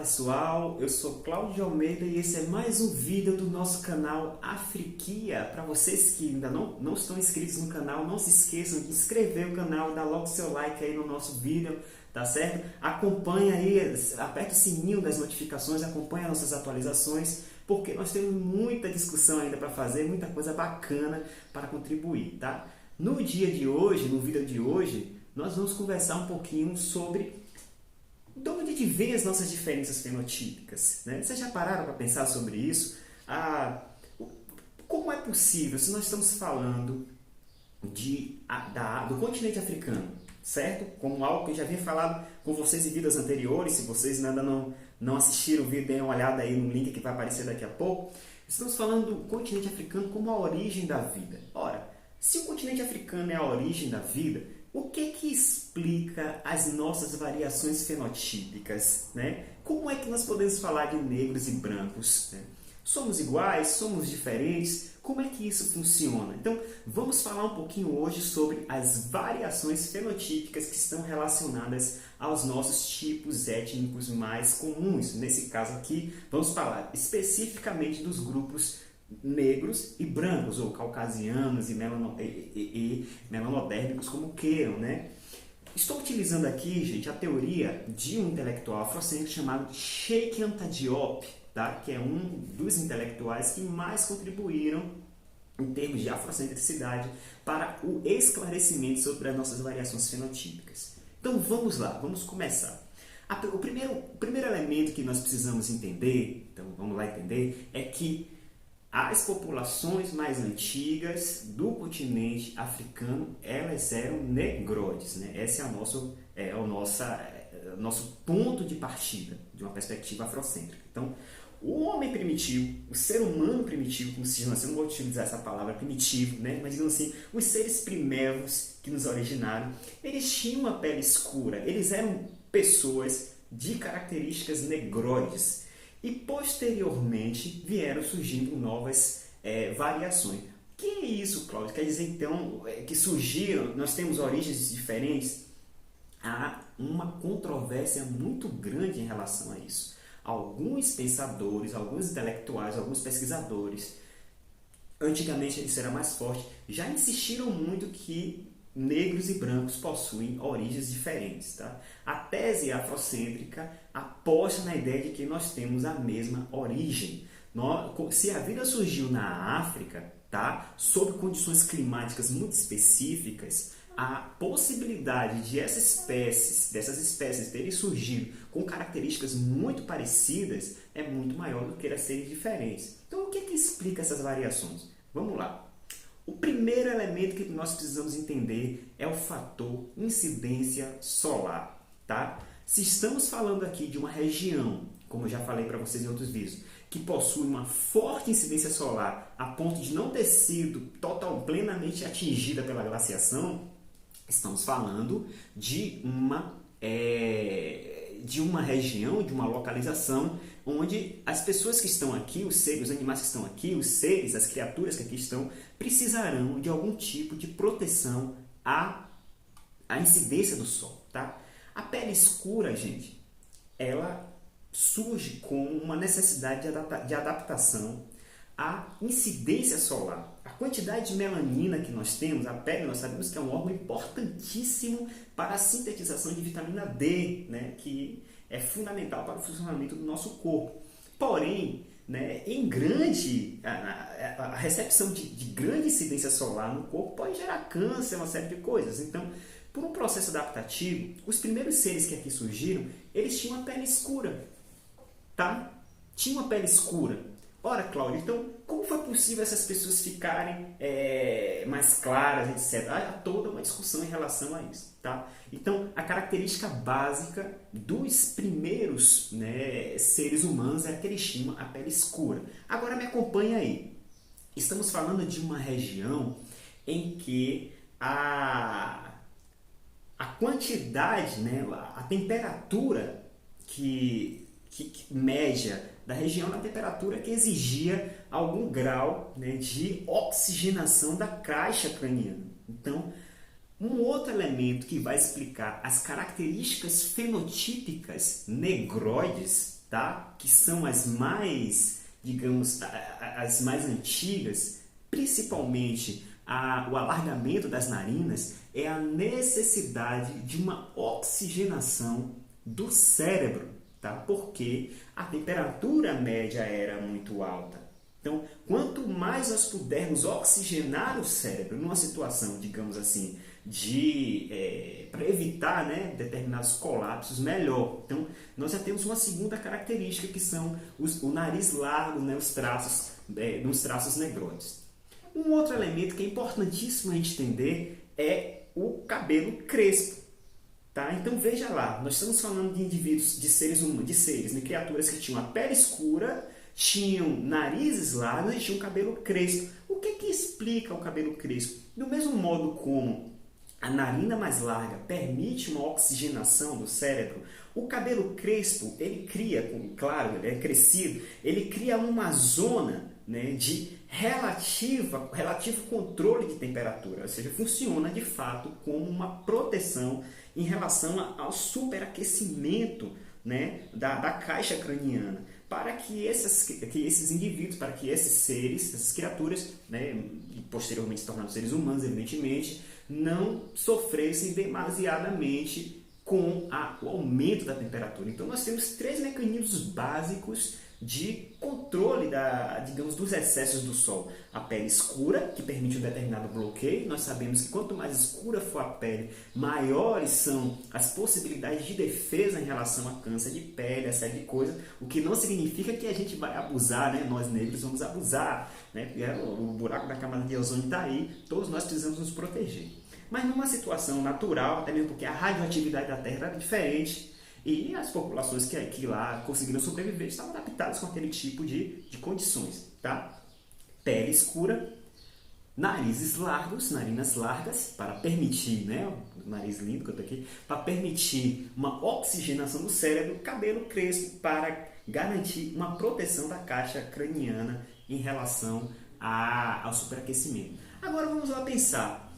pessoal, eu sou Cláudio de Almeida e esse é mais um vídeo do nosso canal Afriquia. Para vocês que ainda não estão inscritos no canal, não se esqueçam de inscrever no canal, dar logo seu like aí no nosso vídeo, tá certo? Acompanha aí, aperta o sininho das notificações, acompanha nossas atualizações, porque nós temos muita discussão ainda para fazer, muita coisa bacana para contribuir, tá? No dia de hoje, no vídeo de hoje, nós vamos conversar um pouquinho sobre de onde vêm as nossas diferenças fenotípicas, né? Vocês já pararam para pensar sobre isso? Como é possível, se nós estamos falando do continente africano, certo? Como algo que eu já havia falado com vocês em vídeos anteriores, se vocês ainda não assistiram o vídeo, deem uma olhada aí no link que vai aparecer daqui a pouco. Estamos falando do continente africano como a origem da vida. Ora, se o continente africano é a origem da vida, o que explica as nossas variações fenotípicas, né? Como é que nós podemos falar de negros e brancos, né? Somos iguais? Somos diferentes? Como é que isso funciona? Então, vamos falar um pouquinho hoje sobre as variações fenotípicas que estão relacionadas aos nossos tipos étnicos mais comuns. Nesse caso aqui, vamos falar especificamente dos grupos negros e brancos, ou caucasianos e melanodérmicos, como queiram, né? Estou utilizando aqui, gente, a teoria de um intelectual afrocêntrico chamado Cheikh Anta Diop, tá? Que é um dos intelectuais que mais contribuíram em termos de afrocentricidade para o esclarecimento sobre as nossas variações fenotípicas. Então vamos lá, vamos começar. O primeiro elemento que nós precisamos entender, então vamos lá entender, é que as populações mais antigas do continente africano, elas eram negroides, né? Esse é o nosso ponto de partida de uma perspectiva afrocêntrica. Então, o homem primitivo, o ser humano primitivo, como se chama, eu não vou utilizar essa palavra primitivo, né? Mas digamos assim, os seres primevos que nos originaram, eles tinham uma pele escura, eles eram pessoas de características negroides. E posteriormente vieram surgindo novas variações. O que é isso, Cláudio? Quer dizer então que surgiram, nós temos origens diferentes? Há uma controvérsia muito grande em relação a isso. Alguns pensadores, alguns intelectuais, alguns pesquisadores, antigamente isso era mais forte, já insistiram muito que negros e brancos possuem origens diferentes, tá? A tese afrocêntrica aposta na ideia de que nós temos a mesma origem. Se a vida surgiu na África, tá? Sob condições climáticas muito específicas, a possibilidade de dessas espécies terem surgido com características muito parecidas é muito maior do que elas serem diferentes. Então, o que explica essas variações? Vamos lá. O primeiro elemento que nós precisamos entender é o fator incidência solar, tá? Se estamos falando aqui de uma região, como eu já falei para vocês em outros vídeos, que possui uma forte incidência solar a ponto de não ter sido plenamente atingida pela glaciação, estamos falando de uma região, de uma localização onde as pessoas que estão aqui, os animais que estão aqui, as criaturas que aqui estão, precisarão de algum tipo de proteção à incidência do sol, tá? A pele escura, gente, ela surge com uma necessidade de adaptação à incidência solar. A quantidade de melanina que nós temos, a pele, nós sabemos que é um órgão importantíssimo para a sintetização de vitamina D, né, que é fundamental para o funcionamento do nosso corpo. Porém, né, a recepção de grande incidência solar no corpo pode gerar câncer, uma série de coisas. Então, por um processo adaptativo, os primeiros seres que aqui surgiram, eles tinham uma pele escura, tá? Tinham uma pele escura. Ora, Cláudio, então, como foi possível essas pessoas ficarem mais claras, etc? Há toda uma discussão em relação a isso, tá? Então, a característica básica dos primeiros, né, seres humanos é que eles tinham a pele escura. Agora, me acompanha aí. Estamos falando de uma região em que a quantidade, né, a temperatura média da região, na temperatura que exigia algum grau, né, de oxigenação da caixa craniana. Então, um outro elemento que vai explicar as características fenotípicas negroides tá? Que são as mais, digamos, as mais antigas, principalmente o alargamento das narinas, é a necessidade de uma oxigenação do cérebro, tá? Porque a temperatura média era muito alta. Então, quanto mais nós pudermos oxigenar o cérebro numa situação, digamos assim, para evitar, né, determinados colapsos, melhor. Então, nós já temos uma segunda característica que são o nariz largo, né, nos traços negroides. Um outro elemento que é importantíssimo a gente entender é o cabelo crespo. Tá? Então veja lá, nós estamos falando de indivíduos, de seres humanos, de criaturas que tinham a pele escura, tinham narizes largos e tinham cabelo crespo. O que explica o cabelo crespo? Do mesmo modo como a narina mais larga permite uma oxigenação do cérebro, o cabelo crespo, ele cria, claro, ele é crescido, ele cria uma zona, né, de relativo controle de temperatura, ou seja, funciona de fato como uma proteção em relação ao superaquecimento, né, da caixa craniana, para que esses indivíduos, para que esses seres, essas criaturas, né, e posteriormente se tornando seres humanos, evidentemente, não sofressem demasiadamente com o aumento da temperatura. Então nós temos 3 mecanismos básicos de controle digamos, dos excessos do sol. A pele escura, que permite um determinado bloqueio. Nós sabemos que quanto mais escura for a pele, maiores são as possibilidades de defesa em relação a câncer de pele, essa série de coisas, o que não significa que a gente vai abusar, né? Nós negros vamos abusar, né? Porque o buraco da camada de ozônio está aí, todos nós precisamos nos proteger. Mas numa situação natural, até mesmo porque a radioatividade da Terra era diferente, e as populações que lá conseguiram sobreviver estavam adaptadas com aquele tipo de condições. Tá? Pele escura, narizes largos, narinas largas, para permitir, né, o nariz lindo que eu tô aqui, para permitir uma oxigenação do cérebro, cabelo crespo para garantir uma proteção da caixa craniana em relação ao superaquecimento. Agora vamos lá pensar.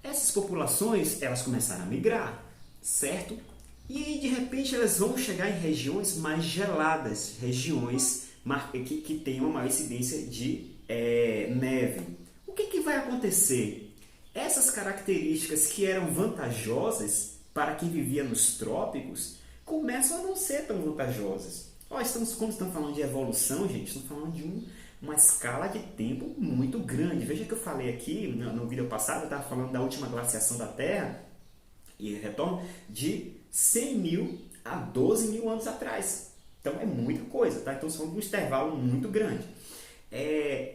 Essas populações, elas começaram a migrar, certo? E aí, de repente, elas vão chegar em regiões mais geladas, regiões que tenham uma maior incidência de neve. O que vai acontecer? Essas características que eram vantajosas para quem vivia nos trópicos começam a não ser tão vantajosas. Quando estamos falando de evolução, gente, estamos falando de uma escala de tempo muito grande. Veja que eu falei aqui, no vídeo passado, eu estava falando da última glaciação da Terra, e retorno de 100 mil a 12 mil anos atrás. Então é muita coisa, tá? Então estamos falando de um intervalo muito grande.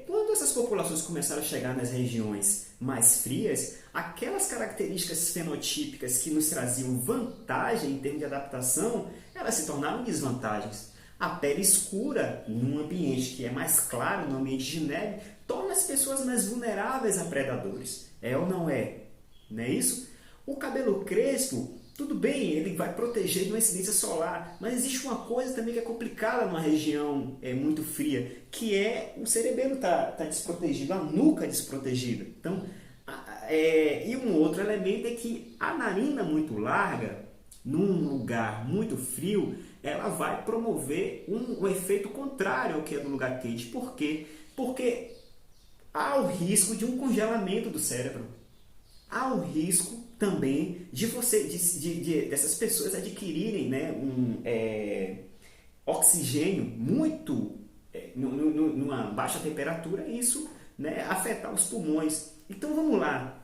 Quando essas populações começaram a chegar nas regiões mais frias, aquelas características fenotípicas que nos traziam vantagem em termos de adaptação, elas se tornaram desvantagens. A pele escura, num ambiente que é mais claro, num ambiente de neve, torna as pessoas mais vulneráveis a predadores. É ou não é? Não é isso? O cabelo crespo, tudo bem, ele vai proteger de uma incidência solar, mas existe uma coisa também que é complicada numa região muito fria, que é o cerebelo tá desprotegido, a nuca desprotegida. Então, e um outro elemento é que a narina muito larga, num lugar muito frio, ela vai promover um efeito contrário ao que é do lugar quente. Por quê? Porque há o risco de um congelamento do cérebro. Há o risco também dessas pessoas adquirirem, né, oxigênio muito numa baixa temperatura e isso, né, afetar os pulmões. Então vamos lá,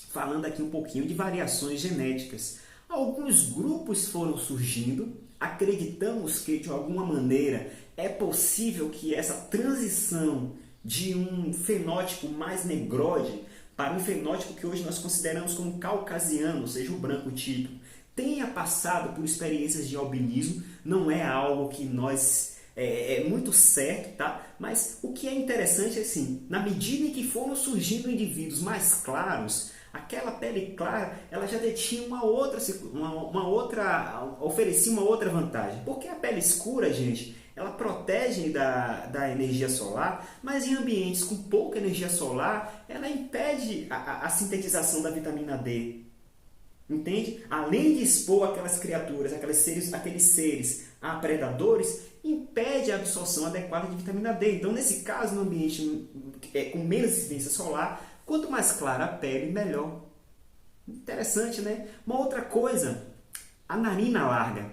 falando aqui um pouquinho de variações genéticas. Alguns grupos foram surgindo, acreditamos que de alguma maneira é possível que essa transição de um fenótipo mais negroide para um fenótipo que hoje nós consideramos como caucasiano, ou seja, o branco típico, tenha passado por experiências de albinismo. Não é algo que nós é muito certo, tá? Mas o que é interessante é assim, na medida em que foram surgindo indivíduos mais claros, aquela pele clara, ela já detinha oferecia uma outra vantagem. Porque a pele escura, gente, ela protege da energia solar, mas em ambientes com pouca energia solar, ela impede a sintetização da vitamina D. Entende? Além de expor aquelas criaturas, aqueles seres a predadores, impede a absorção adequada de vitamina D. Então, nesse caso, no ambiente com menos incidência solar, quanto mais clara a pele, melhor. Interessante, né? Uma outra coisa, a narina larga.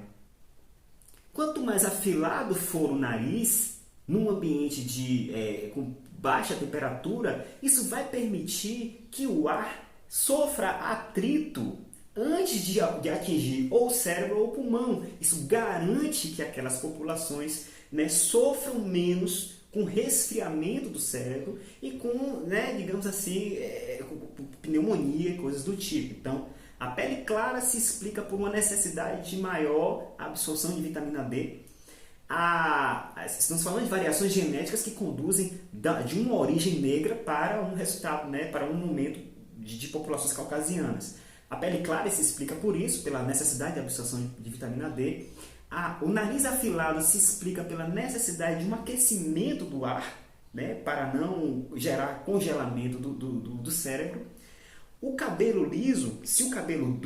Quanto mais afilado for o nariz, num ambiente com baixa temperatura, isso vai permitir que o ar sofra atrito antes de atingir ou o cérebro ou o pulmão. Isso garante que aquelas populações, né, sofram menos com resfriamento do cérebro e com, né, digamos assim, com pneumonia e coisas do tipo. Então, a pele clara se explica por uma necessidade de maior absorção de vitamina D. Estamos falando de variações genéticas que conduzem de uma origem negra para um resultado, né, para um momento de populações caucasianas. A pele clara se explica por isso, pela necessidade de absorção de vitamina D. O nariz afilado se explica pela necessidade de um aquecimento do ar, né, para não gerar congelamento do cérebro. O cabelo liso, se o cabelo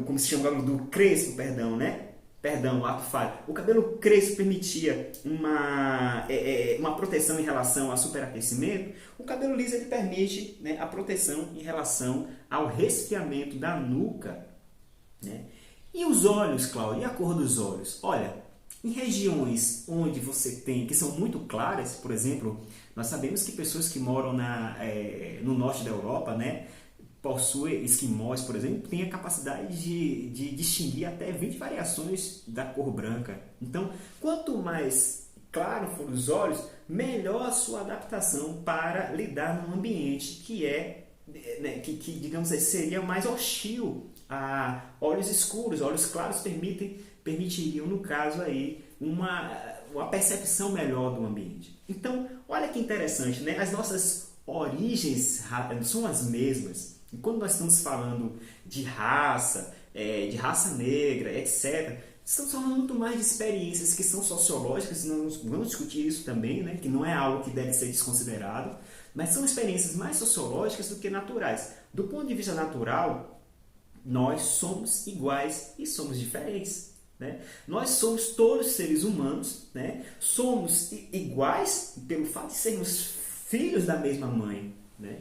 como se chama, o cabelo do crespo, ato falho. O cabelo crespo permitia uma proteção em relação ao superaquecimento. O cabelo liso ele permite, né, a proteção em relação ao resfriamento da nuca, né? E os olhos, Cláudio? E a cor dos olhos? Olha, em regiões onde que são muito claras, por exemplo, nós sabemos que pessoas que moram no norte da Europa, né, possuem esquimós, por exemplo, têm a capacidade de distinguir até 20 variações da cor branca. Então, quanto mais claro for os olhos, melhor a sua adaptação para lidar num ambiente que digamos assim, seria mais hostil a olhos escuros. Olhos claros permitiriam, no caso, aí, uma percepção melhor do ambiente. Então, olha que interessante, né? As nossas origens são as mesmas. E quando nós estamos falando de raça negra, etc., estamos falando muito mais de experiências que são sociológicas, nós vamos discutir isso também, né? Que não é algo que deve ser desconsiderado, mas são experiências mais sociológicas do que naturais. Do ponto de vista natural, nós somos iguais e somos diferentes, né? Nós somos todos seres humanos, né? Somos iguais pelo fato de sermos filhos da mesma mãe, né?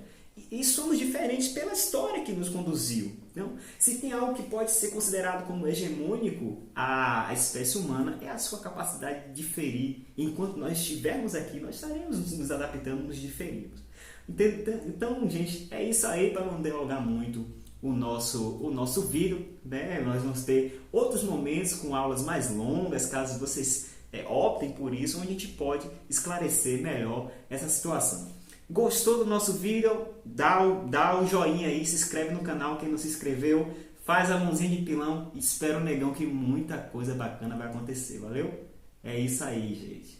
E somos diferentes pela história que nos conduziu. Então, se tem algo que pode ser considerado como hegemônico à espécie humana, é a sua capacidade de diferir. Enquanto nós estivermos aqui, nós estaremos nos adaptando, nos diferimos. Então, gente, é isso aí, para não delongar muito o nosso vídeo, né? Nós vamos ter outros momentos com aulas mais longas, caso vocês optem por isso, onde a gente pode esclarecer melhor essa situação. Gostou do nosso vídeo? Dá o joinha aí, se inscreve no canal quem não se inscreveu, faz a mãozinha de pilão e espera o negão que muita coisa bacana vai acontecer, valeu? É isso aí, gente.